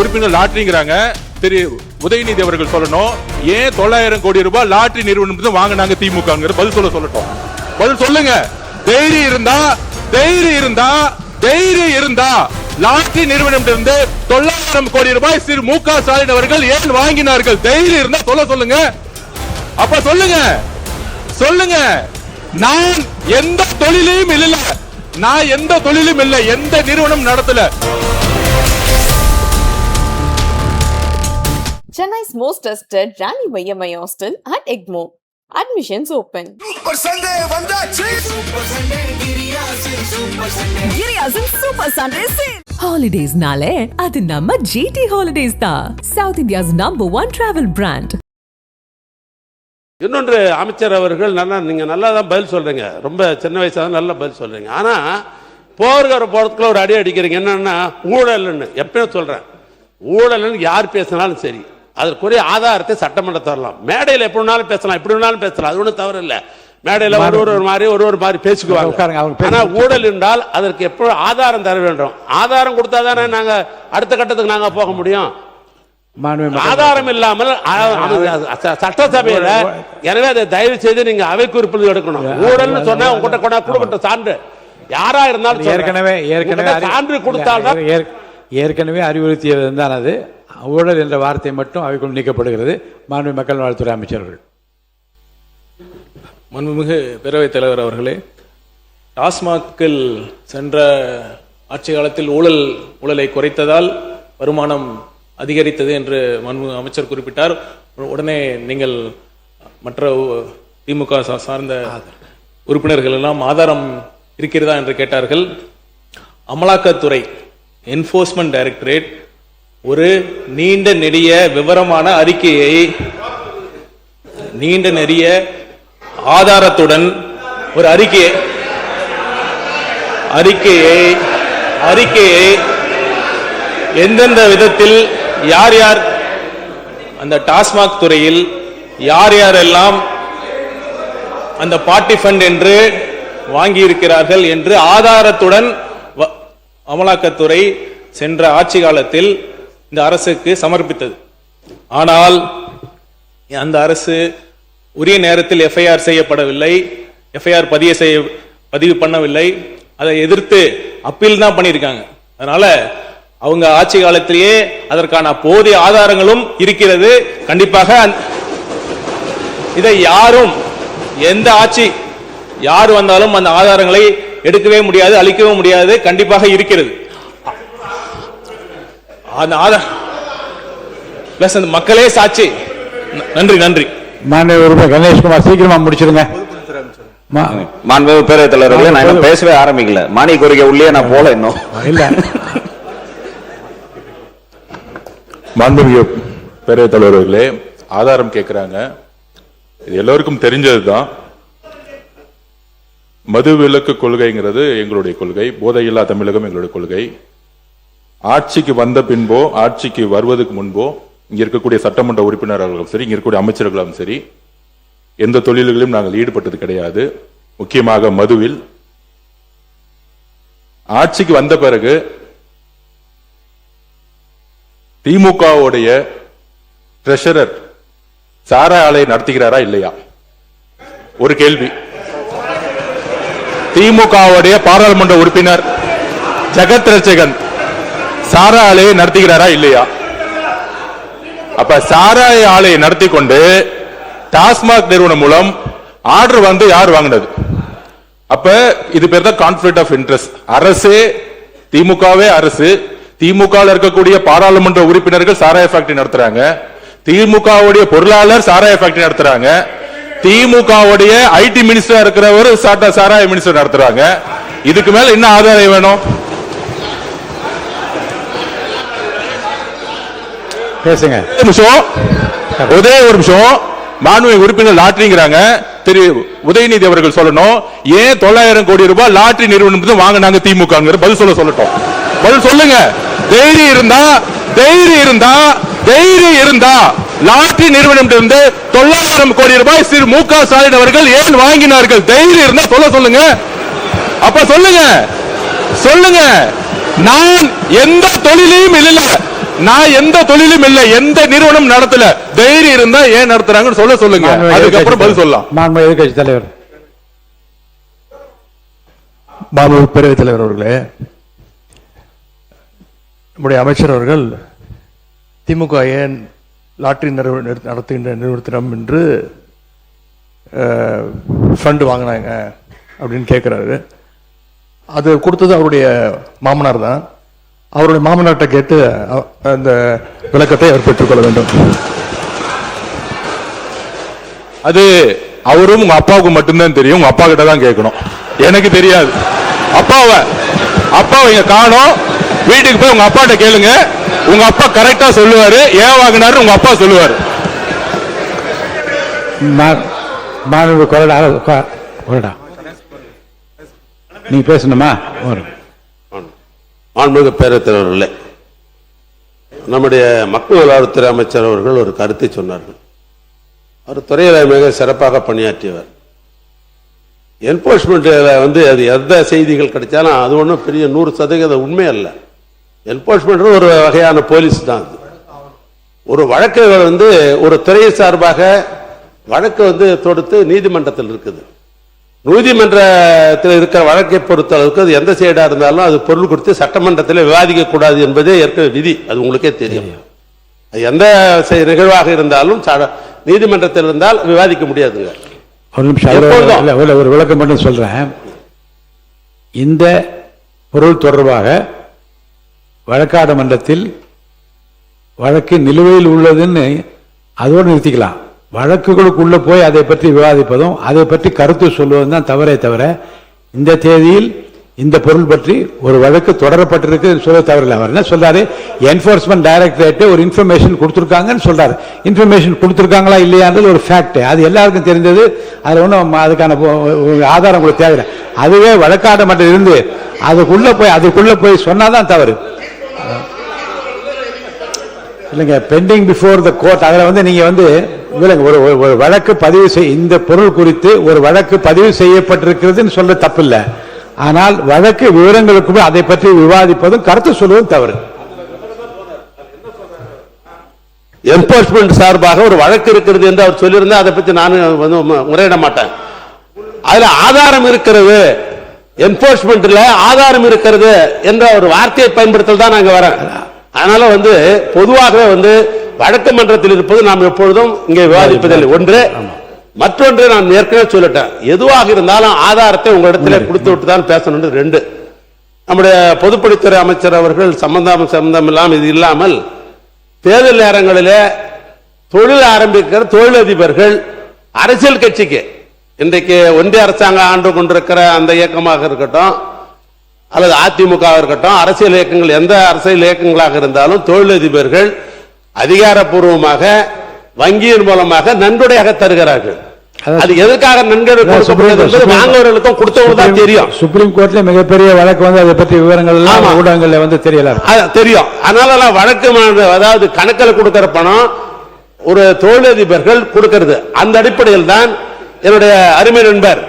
உறுப்பினர் லாட்டரிங்கிறாங்க. திரு உதயநிதி அவர்கள் சொல்லணும், ஏன் 900 கோடி ரூபாய் லாட்டரி நிறுவனம் வாங்கினாங்க திமுக? பதில் சொல்லட்டும். பதில் சொல்லுங்க. தைரியம் இருந்தா லாட்டரி நிறுவனம் 900 கோடி ரூபாய் திரு மு க ஸ்டாலின் அவர்கள் ஏன் வாங்கினார்கள்? தைரியம் இருந்தா சொல்லுங்க. அப்ப சொல்லுங்க. நான் எந்த தொழிலையும் இல்லை, எந்த நிறுவனம் நடத்தல. Chennai's most trusted Rani Vayyamai Hostel at Egmore. Admissions open. Super Sunday vandachi. Giriyasin Super Sunday sale. Holidays nale adu namma GT Holidays da. South India's #1 travel brand. இன்னொன்று அமைச்சர் அவர்கள் நீங்க நல்லா தான் பதில் சொல்றீங்க, ரொம்ப சின்ன வயசாக நல்ல பதில் சொல்றீங்க. ஆனா போறதுக்குள்ள ஒரு அடி அடிக்கிறீங்க. என்னன்னா ஊழல்னு எப்பயும் சொல்றேன், ஊழல்னு யார் பேசினாலும் சரி அதற்குரிய ஆதாரத்தை சட்டமன்றம் தரலாம். மேடையில் எப்படி வேணாலும் பேசலாம், இப்படி வேணாலும் பேசலாம், அது ஒன்றும் தவறு இல்லை. மேடையில் ஒரு மாதிரி பேசிக்குவாங்க. ஆனா ஊழல் என்றால் அதற்கு எப்போ ஆதாரம் தர வேண்டும். ஆதாரம் கொடுத்தா தானே நாங்க அடுத்த கட்டத்துக்கு நாங்க போக முடியும். ஆதாரம் இல்லாமல் சட்டசபையில, எனவே அதை தயவு செய்து நீங்க அவை குறிப்பில் எடுக்கணும். ஊழல்னு சொன்னா உங்ககிட்ட கொடுக்கட்ட சான்று யாரா இருந்தாலும் சான்று கொடுத்தால்தான். ஏற்கனவே அறிவுறுத்தியது தான் அது. ஊழல் என்ற வார்த்தை மட்டும் அவைக்குள் நீக்கப்படுகிறது. மாண்புமிகு மக்கள் நலத்துறை அமைச்சர்கள். மாண்புமிகு பேரவைத் தலைவர் அவர்களே, டாஸ்மாகில் சென்ற ஆட்சி காலத்தில் ஊழலை குறைத்ததால் வருமானம் அதிகரித்தது என்று மாண்புமிகு அமைச்சர் குறிப்பிட்டார். உடனே நீங்கள் மற்ற திமுக சார்ந்த உறுப்பினர்கள் எல்லாம் ஆதாரம் இருக்கிறதா என்று கேட்டார்கள். அமலாக்கத்துறை என்ஃபோர்ஸ்மெண்ட் டைரக்டரேட் ஒரு நீண்ட நெடிய விவரமான ஆதாரத்துடன் ஒரு அறிக்கையை எந்தெந்த விதத்தில் யார் அந்த டாஸ்மாக் துறையில் யாரெல்லாம் அந்த பார்ட்டி ஃபண்ட் என்று வாங்கி இருக்கிறார்கள் என்று ஆதாரத்துடன் அமலாக்கத்துறை சென்ற ஆட்சி காலத்தில் இந்த அரசுக்கு சமர்ப்பித்தது. ஆனால் அந்த அரசு உரிய நேரத்தில் எஃப்ஐஆர் செய்யப்படவில்லை, எஃப்ஐஆர் பதிவு பண்ணவில்லை. அதை எதிர்த்து அப்பீல் தான் பண்ணியிருக்காங்க. அதனால அவங்க ஆட்சி காலத்திலேயே அதற்கான போதிய ஆதாரங்களும் இருக்கிறது. கண்டிப்பாக இதை எந்த ஆட்சி யார் வந்தாலும் அந்த ஆதாரங்களை எடுக்கவே முடியாது, அளிக்கவே முடியாது. கண்டிப்பாக இருக்கிறது. அந்த மக்களே சாட்சி. நன்றி. மாண்புமிகு கணேஷ்குமார் சீக்கிரமா முடிச்சிருங்க. மாண்புமிகு பேரவைத் தலைவர்களே, நான் பேசவே ஆரம்பிக்கல. மானிய கோரிக்கை உள்ளே நான் போல இன்னும் இல்ல. மாண்புமிகு பேரவைத் தலைவர்களே, ஆதாரம் கேட்கிறாங்க. இது எல்லோருக்கும் தெரிஞ்சதுதான். மது விலக்கு கொள்கைங்கிறது எங்களுடைய கொள்கை, போதையில்லா தமிழகம் எங்களுடைய கொள்கை. ஆட்சிக்கு வந்த பின்போ ஆட்சிக்கு வருவதற்கு முன்போ இங்க இருக்கக்கூடிய சட்டமன்ற உறுப்பினர்களும் சரி, இங்க இருக்கக்கூடிய அமைச்சர்களும் சரி, எந்த தொழில்களிலும் நாங்கள் ஈடுபட்டது கிடையாது. முக்கியமாக மதுவில். ஆட்சிக்கு வந்த பிறகு திமுகவுடைய ட்ரெஷரர் சாராய ஆலை நடத்துகிறாரா இல்லையா? ஒரு கேள்வி. திமுகவுடைய பாராளுமன்ற உறுப்பினர் ஜெகத் ரட்சகன் சாராய ஆலையை நடத்துகிறாரா இல்லையா? அப்ப சாராய ஆலையை நடத்தி கொண்டு டாஸ்மாக் நிறுவனம் மூலம் ஆர்டர் யார் வாங்கினது? அப்ப இது பேர் தான் கான்ஃபிளிக்ட் ஆஃப் இன்ட்ரெஸ்ட். அரசே, திமுகவே அரசு, திமுக இருக்கக்கூடிய பாராளுமன்ற உறுப்பினர்கள் சாராய ஃபேக்டரி நடத்துறாங்க, திமுகவுடைய பொருளாளர் சாராய ஃபேக்டரி நடத்துறாங்க, திமுகவுடைய ஐடி மினிஸ்டர் இருக்கிறவர் சாராய மினிஸ்டர் நடத்துறாங்க. இதுக்கு மேல என்ன ஆதாரம் வேணும்? பேசுங்க. ஒரே ஒரு நிமிஷம். மாண்புமிகு உறுப்பினர் லாட்டரிங்கிறாங்க. திரு உதயநிதி அவர்கள் சொல்லணும், ஏன் 900 கோடி ரூபாய் லாட்டரி நிறுவனம் வாங்கினாங்க திமுக? பதில் சொல்லட்டும். பதில் சொல்லுங்க. தைரியம் இருந்தா லாட்டரி நிறுவனம் 900 கோடி ரூபாய் திரு மு க ஸ்டாலின் அவர்கள் ஏன் வாங்கினார்கள்? தைரியம் இருந்தா சொல்லுங்க. அப்ப சொல்லுங்க. நான் எந்த தொழிலையும் நான் எந்த தொழிலும் இல்ல, எந்த நிறுவனம் நடத்தல. தைரியம் இருந்தா ஏன் நடத்துறாங்கன்னு சொல்லுங்க. அதுக்கப்புறம் பதில் சொல்லலாம். மாண்பு எதிர்க்கட்சி தலைவர். மாண்பு பேரவைத் தலைவர் அவர்களே, நம்முடைய அமைச்சர் அவர்கள் திமுக ஏன் லாட்டரி நடத்துகின்ற நிறுவனத்திடம் என்று ஃபண்ட் வாங்கினாங்க அப்படின்னு கேட்குறாரு. அது கொடுத்தது அவருடைய மாமனார் தான். அவருடைய மாமனார்கிட்ட கேட்டு அந்த விளக்கத்தை அவர் பெற்றுக்கொள்ள வேண்டும். அது அவரும் உங்க அப்பாவுக்கு மட்டும்தான் தெரியும். உங்க அப்பா கிட்ட தான் கேட்கணும், எனக்கு தெரியாது. அப்பாவை இங்க காணோம். வீட்டுக்கு போய் உங்க அப்பாட்ட கேளுங்க. உங்க அப்பா கரெக்டா சொல்லுவாரு. ஏன் வாங்கினாரு உங்க அப்பா சொல்லுவாரு. மாண்பு கொறடா நீ பேசணுமா? மாண்புமிகு பேரவைத் தலைவர்களே, நம்முடைய மக்கள் நல்வாழ்வுத்துறை அமைச்சர் அவர்கள் ஒரு கருத்தை சொன்னார்கள். அவர் துறையில மிக சிறப்பாக பணியாற்றியவர். என்போர்ஸ்மெண்ட் அது எந்த செய்திகள் கிடைச்சாலும் அது ஒன்றும் பெரிய 100% உண்மை அல்ல. என்போர்ஸ்மெண்ட் ஒரு வகையான போலீஸ் தான். அது ஒரு வழக்கு ஒரு துறை சார்பாக வழக்கு தொடுத்து நீதிமன்றத்தில் இருக்குது. நீதிமன்றத்தில் இருக்கிற வழக்கை பொறுத்த அளவுக்கு அது எந்த சைடா இருந்தாலும் அது பொருள் கொடுத்து சட்டமன்றத்தில் விவாதிக்க கூடாது என்பதே ஏற்க விதி. அது உங்களுக்கே தெரியும். எந்த நிகழ்வாக இருந்தாலும் நீதிமன்றத்தில் இருந்தால் விவாதிக்க முடியாதுங்க. ஒரு நிமிஷம், ஒரு விளக்கம் மட்டும் சொல்றேன். இந்த பொருள் தொடர்பாக வழக்காடு மன்றத்தில் வழக்கு நிலுவையில் உள்ளதுன்னு அதோடு நிறுத்திக்கலாம். வழக்குகளுக்குள்ள போய் அதை பற்றி விவாதிப்பதும் அதை பற்றி கருத்து சொல்வதும் தான் தவறே தவிர இந்த தேதியில் இந்த பொருள் பற்றி ஒரு வழக்கு தொடரப்பட்டிருக்கு சொல்ல தவறில்லை. அவர் என்ன சொல்றாரு, என்போர்ஸ்மெண்ட் டைரக்டரேட் ஒரு இன்ஃபர்மேஷன் கொடுத்துருக்காங்கன்னு சொல்றாரு. இன்ஃபர்மேஷன் கொடுத்துருக்காங்களா இல்லையான்றது ஒரு ஃபேக்ட். அது எல்லாருக்கும் தெரிஞ்சது. அதில் ஒன்றும் அதுக்கான ஆதாரம் உங்களுக்கு தேவையில்லை. அதுவே வழக்காடு மட்டும் இருந்து அதுக்குள்ள போய் சொன்னாதான் தவறு இல்லைங்க. பெண்டிங் பிஃபோர் த கோர்ட் அதில் நீங்க ஒரு வழக்கு பதிவு இந்த பொருள் குறித்து ஒரு வழக்கு பதிவு செய்யப்பட்டிருக்கிறதுன்னு சொல்ல தப்பு இல்லை. ஆனால் வழக்கு விவரங்களுக்கு அதை பற்றி விவாதிப்பதும் கருத்து சொல்வதும் தவறு. என்போர்ஸ்மெண்ட் சார்பாக ஒரு வழக்கு இருக்கிறது என்று அவர் சொல்லியிருந்தா அதை பற்றி நான் முறையிட மாட்டேன். அதுல ஆதாரம் இருக்கிறது, என்போர்ஸ்மெண்ட்ல ஆதாரம் இருக்கிறது என்ற ஒரு வார்த்தையை பயன்படுத்தல் தான் நாங்க வரேன். அதனால பொதுவாகவே வழக்கு மன்றத்தில் இருப்பது நாம் எப்பொழுதும் இங்கே விவாதிப்பதில்லை. ஒன்று. மற்றொன்று, நான் ஏற்கனவே சொல்லிட்டேன், எதுவாக இருந்தாலும் ஆதாரத்தை உங்களிடத்தில் கொடுத்து விட்டு தான் பேசணும். 2. நம்முடைய பொதுப்பணித்துறை அமைச்சர் அவர்கள் சம்பந்தம் இல்லாமல் இது இல்லாமல் தேர்தல் நேரங்களிலே தொழில் ஆரம்பிக்கிற தொழிலதிபர்கள் அரசியல் கட்சிக்கு இன்றைக்கு ஒன்றிய அரசாங்கம் ஆண்டு கொண்டிருக்கிற அந்த இயக்கமாக இருக்கட்டும் அல்லது அதிமுக இருக்கட்டும், அரசியல் இயக்கங்கள் எந்த அரசியல் இயக்கங்களாக இருந்தாலும் தொழிலதிபர்கள் அதிகாரப்பூர்வமாக வங்கியின் மூலமாக நன்கொடையாக தருகிறார்கள். அது எதற்காக நன்கொடை வாங்குவவர்களுக்கும் கொடுத்தவங்க தான் தெரியும். சுப்ரீம் கோர்ட்ல மிகப்பெரிய வழக்கு அதை பற்றி விவரங்கள் எல்லாம் ஊடகங்கள்ல தெரியல தெரியும். அதனால வழக்கு அதாவது கணக்கில் கொடுக்கிற பணம் ஒரு தொழிலதிபர்கள் கொடுக்கிறது. அந்த அடிப்படையில் தான் என்னுடைய அருமை நண்பர்,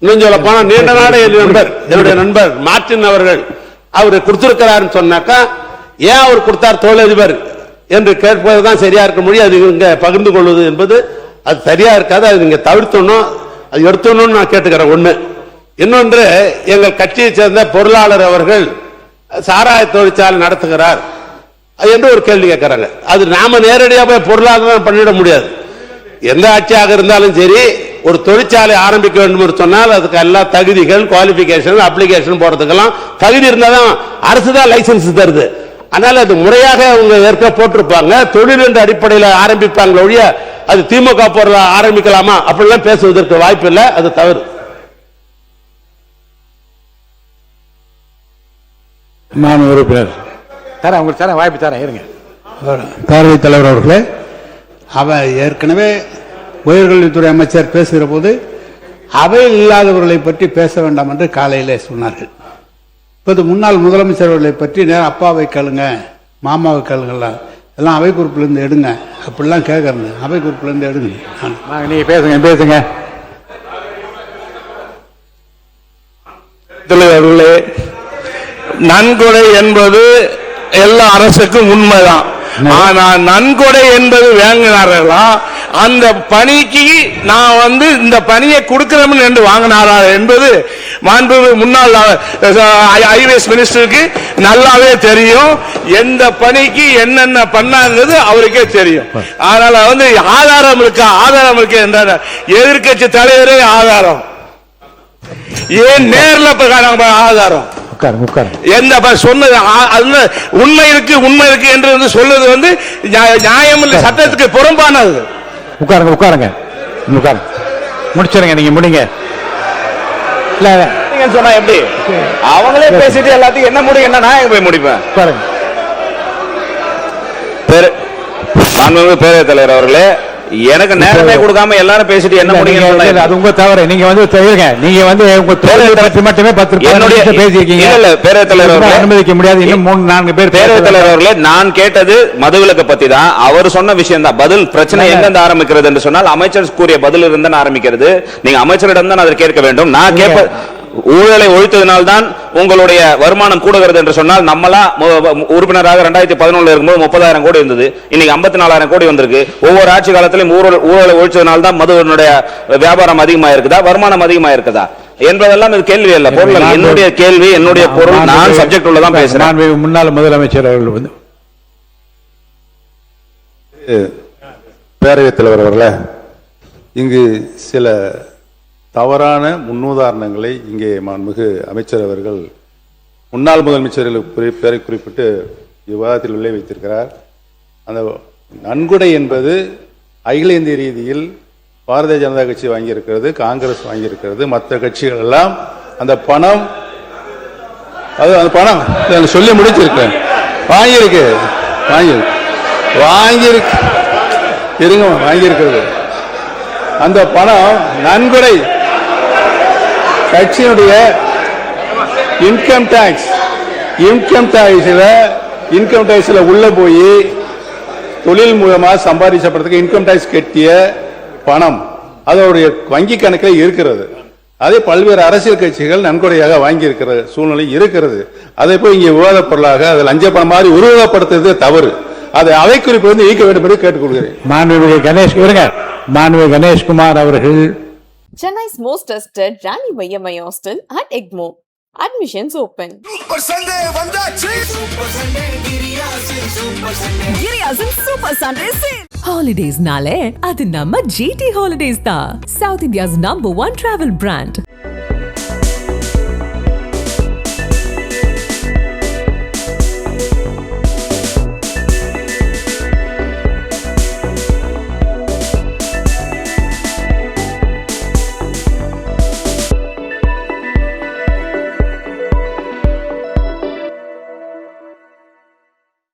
இன்னும் சொல்ல போனா நீண்ட நாடு என்னுடைய நண்பர் மார்டின் அவர்கள் அவர் கொடுத்திருக்கிறார் சொன்னாக்கா, ஏன் அவர் கொடுத்தார் தொழிலதிபர் என்று கேட்பதுதான் சரியா இருக்க முடியும். அது இங்க பகிர்ந்து கொள்வது என்பது அது சரியா இருக்காது. அது நீங்க தவிர்த்தணும், அது எடுத்தணும்னு நான் கேட்டுக்கிறேன். ஒண்ணு. இன்னொன்று, எங்கள் கட்சியை சேர்ந்த பொருளாளர் அவர்கள் சாராய தொழிற்சாலை நடத்துகிறார் என்று ஒரு கேள்வி கேட்கிறாங்க. அது நாம நேரடியாக போய் பொருளாதாரம் பண்ணிட முடியாது. எந்த ஆட்சியாக இருந்தாலும் சரி, ஒரு தொழிற்சாலை ஆரம்பிக்க வேண்டும் என்று சொன்னால் அதுக்கு எல்லா தகுதிகள், குவாலிபிகேஷன், அப்ளிகேஷன் போறதுக்கெல்லாம் தகுதி இருந்தாதான் அரசு தான் லைசன்ஸ் தருது. அதனால அது முறையாக அவங்க ஏற்க போட்டிருப்பாங்க. தொழில் என்ற அடிப்படையில் ஆரம்பிப்பாங்க ஒழிய அது திமுக பொருள் ஆரம்பிக்கலாமா அப்படிலாம் பேசுவதற்கு வாய்ப்பு இல்லை. அது தவறு. நான் உறுப்பினர் தரேன், உங்களுக்கு தரேன், வாய்ப்பு தரேன், இருங்க. பேரவைத் தலைவர் அவர்களே, அவர் ஏற்கனவே உயர்கல்வித்துறை அமைச்சர் பேசுகிற போது அவையில் இல்லாதவர்களை பற்றி பேச வேண்டாம் என்று காலையிலே சொன்னார்கள். இப்போது முன்னாள் முதலமைச்சர் அவர்களை பற்றி நேரம் அப்பாவை கேளுங்க, மாமாவை கேளுங்கலாம், எல்லாம் அவை குறிப்பிலிருந்து எடுங்க அப்படிலாம் கேட்கறது. அவை குறிப்பிலிருந்து எடுங்க. நீங்க பேசுங்க. தலைவர்களே, நன்கொடை என்பது எல்லா அரசுக்கும் உண்மைதான். ஆனா நன்கொடை என்பது வாங்கினார்களா, அந்த பணிக்கு நான் இந்த பணியை கொடுக்கிறோம் என்று வாங்கினாரா என்பது மாண்புமிகு முன்னாள் ஐஏஎஸ் மினிஸ்டருக்கு நல்லாவே தெரியும். எந்த பணிக்கு என்னென்ன பண்ணாங்கிறது அவருக்கே தெரியும். அதனால ஆதாரம் இருக்கு என்ற எதிர்க்கட்சி தலைவரே ஆதாரம். ஏன் நேர்ல ஆதாரம் எந்த சொன்னது உண்மை இருக்கு என்று சொல்வது நியாயம் இல்லை, சட்டத்துக்கு புறம்பானது. உட்காருங்க முடிச்சிருங்க, நீங்க முடிங்க. சொன்னா எப்படி அவங்களே பேசிட்டு எல்லாத்தையும் என்ன முடியும், என்ன நான் போய் முடிப்பேன். பேரவைத் தலைவர் அவர்களே, எனக்கு நேரமே கொடுக்காம எல்லாரும் பேசிட்டு என்ன முடியும், அது உங்க தவறு. நீங்க நீங்க உங்க தொழிலை பற்றி மட்டுமே 10 பேசியிருக்கீங்க. இல்ல பேரவைத் தலைவர் அனுமதிக்க முடியாது. இன்னும் 3-4 பேர். பேரவைத் தலைவர் அவர்களே, நான் கேட்டது மதுவிலக்கு பத்தி தான். அவர் சொன்ன விஷயம் தான் பதில். பிரச்சனை எங்கிருந்து ஆரம்பிக்கிறது என்று சொன்னால் அமைச்சர் கூறிய பதில் இருந்தான் ஆரம்பிக்கிறது. நீங்க அமைச்சரிடம் தான் அதை கேட்க வேண்டும். நான் கேட்ப ஊழலை ஒழித்ததினால்தான் உங்களுடைய வருமானம் கூடுகிறது என்று சொன்னால், நம்மளா உறுப்பினராக 2011 இருக்கும்போது 30,000 கோடி இருந்தது, இன்னைக்கு 54,000 கோடி வந்திருக்கு. ஒவ்வொரு ஆட்சி காலத்திலும் ஊழலை ஒழிச்சதினால்தான் மதுவினுடைய வியாபாரம் அதிகமா இருக்குதா, வருமானம் அதிகமா இருக்குதா என்பதெல்லாம் இது கேள்வி அல்ல, பொருள். என்னுடைய கேள்வி, என்னுடைய பொருள். நான் சப்ஜெக்ட் உள்ளதான் பேசுறேன். முன்னாள் முதலமைச்சர் அவர்கள் பேரவைத் தலைவர் அவர்களே, இங்கு சில தவறான முன்னுதாரணங்களை இங்கே மாண்புமிகு அமைச்சர் அவர்கள் முன்னாள் முதலமைச்சர்களுக்கு பேரை குறிப்பிட்டு விவாதத்தில் உள்ளே வைத்திருக்கிறார். அந்த நன்கொடை என்பது அகில இந்திய ரீதியில் பாரதிய ஜனதா கட்சி வாங்கியிருக்கிறது, காங்கிரஸ் வாங்கியிருக்கிறது, மற்ற கட்சிகள் எல்லாம் அந்த பணம் சொல்லி முடிச்சிருக்கேன், வாங்கியிருக்கிறது. அந்த பணம் நன்கொடை கட்சியினுடைய இன்கம் டாக்ஸ்ல உள்ள போய் தொழில் மூலமா சம்பாதிச்சப்படத்துக்கு இன்கம் டாக்ஸ் கட்டிய பணம் அதோடைய வங்கி கணக்கில் இருக்கிறது. அதே பல்வேறு அரசியல் கட்சிகள் நன்கொடையாக வாங்கி இருக்கிற சூழ்நிலை இருக்கிறது. அதை போய் இங்கே விவாத பொருளாக அதை லஞ்ச பணம் மாதிரி உருவகப்படுத்துறது தவறு. அதை அவை குறிப்பு நீக்க வேண்டும் என்று கேட்டுக்கொள்கிறேன். மாண்புமிகு கணேஷ்குமார் அவர்கள். Chennai's most trusted Rani Vaiyamai Hostel at Egmore. Admissions open. Giriya's Super Sunday Sale. Holidays nale adu namma GT Holidays da. South India's #1 travel brand.